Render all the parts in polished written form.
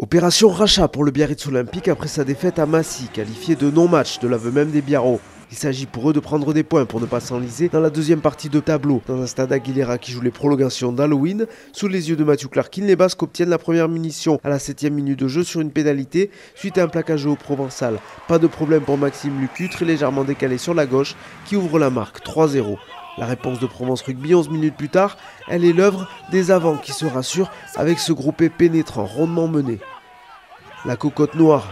Opération rachat pour le Biarritz Olympique après sa défaite à Massy, qualifiée de non-match de l'aveu même des Biarros. Il s'agit pour eux de prendre des points pour ne pas s'enliser dans la deuxième partie de tableau, dans un stade Aguilera qui joue les prolongations d'Halloween. Sous les yeux de Mathieu Clarkin, les Basques obtiennent la première munition à la 7e minute de jeu sur une pénalité suite à un plaquage au Provençal. Pas de problème pour Maxime Lucu, très légèrement décalé sur la gauche, qui ouvre la marque 3-0. La réponse de Provence Rugby 11 minutes plus tard, elle est l'œuvre des avants qui se rassurent avec ce groupé pénétrant, rondement mené. La cocotte noire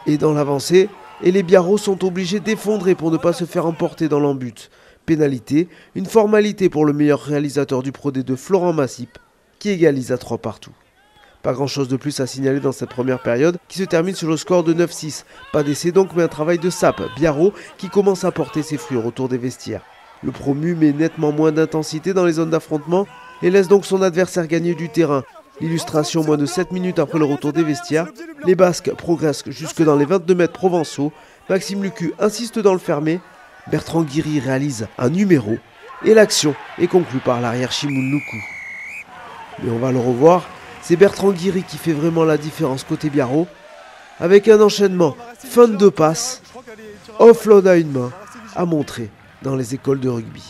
est dans l'avancée et les Biarros sont obligés d'effondrer pour ne pas se faire emporter dans l'embut. Pénalité, une formalité pour le meilleur réalisateur du Pro D2 Florent Massip qui égalise à 3 partout. Pas grand chose de plus à signaler dans cette première période qui se termine sur le score de 9-6. Pas d'essai donc mais un travail de sape, Biarros qui commence à porter ses fruits au retour des vestiaires. Le promu met nettement moins d'intensité dans les zones d'affrontement et laisse donc son adversaire gagner du terrain. Illustration, moins de 7 minutes après le retour des vestiaires, les Basques progressent jusque dans les 22 mètres provençaux. Maxime Lucu insiste dans le fermé, Bertrand Guiry réalise un numéro et l'action est conclue par l'arrière Shimoun Luku. Mais on va le revoir, c'est Bertrand Guiry qui fait vraiment la différence côté Biarros, avec un enchaînement, fin de 2 passes, offload à une main, à montrer dans les écoles de rugby.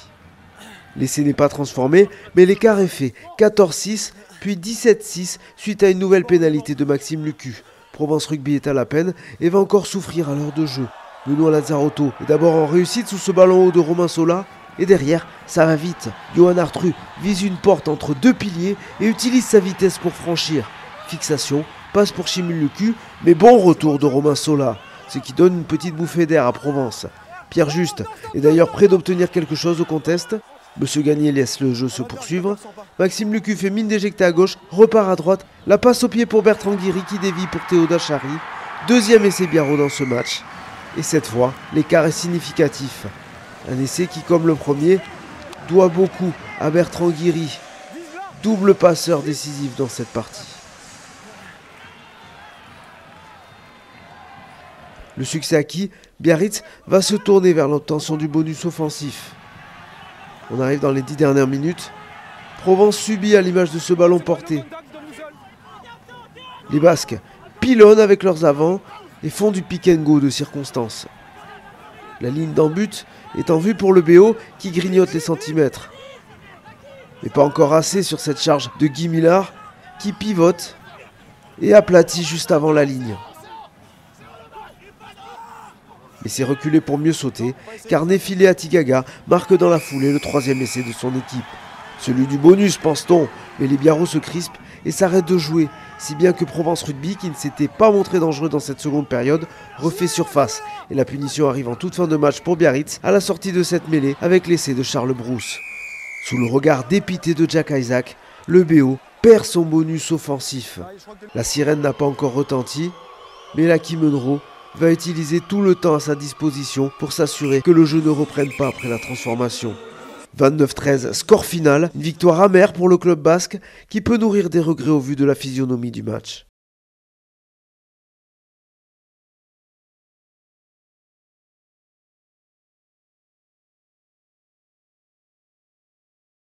L'essai n'est pas transformé, mais l'écart est fait, 14-6, puis 17-6 suite à une nouvelle pénalité de Maxime Lucu. Provence Rugby est à la peine et va encore souffrir à l'heure de jeu. Benoît Lazzarotto est d'abord en réussite sous ce ballon haut de Romain Sola, et derrière, ça va vite. Johan Artru vise une porte entre 2 piliers et utilise sa vitesse pour franchir. Fixation, passe pour Shimoun Lucu, mais bon retour de Romain Sola, ce qui donne une petite bouffée d'air à Provence. Pierre Juste est d'ailleurs prêt d'obtenir quelque chose au contest. Monsieur Gagné laisse le jeu se poursuivre. Maxime Lucu fait mine d'éjecter à gauche, repart à droite. La passe au pied pour Bertrand Guiry qui dévie pour Théoda Chary. Deuxième essai Biarros dans ce match. Et cette fois, l'écart est significatif. Un essai qui, comme le premier, doit beaucoup à Bertrand Guiry. Double passeur décisif dans cette partie. Le succès acquis, Biarritz va se tourner vers l'obtention du bonus offensif. On arrive dans les 10 dernières minutes. Provence subit à l'image de ce ballon porté. Les Basques pilonnent avec leurs avants et font du pick and go de circonstance. La ligne d'en-but est en vue pour le BO qui grignote les centimètres. Mais pas encore assez sur cette charge de Guy Millard qui pivote et aplatit juste avant la ligne. Mais c'est reculé pour mieux sauter, car Néfilé Atigaga marque dans la foulée le 3e essai de son équipe. Celui du bonus, pense-t-on, mais les Biarros se crispent et s'arrêtent de jouer, si bien que Provence Rugby, qui ne s'était pas montré dangereux dans cette seconde période, refait surface. Et la punition arrive en toute fin de match pour Biarritz, à la sortie de cette mêlée, avec l'essai de Charles Brousse. Sous le regard dépité de Jack Isaac, le BO perd son bonus offensif. La sirène n'a pas encore retenti, mais Lucky Munro va utiliser tout le temps à sa disposition pour s'assurer que le jeu ne reprenne pas après la transformation. 29-13, score final, une victoire amère pour le club basque qui peut nourrir des regrets au vu de la physionomie du match.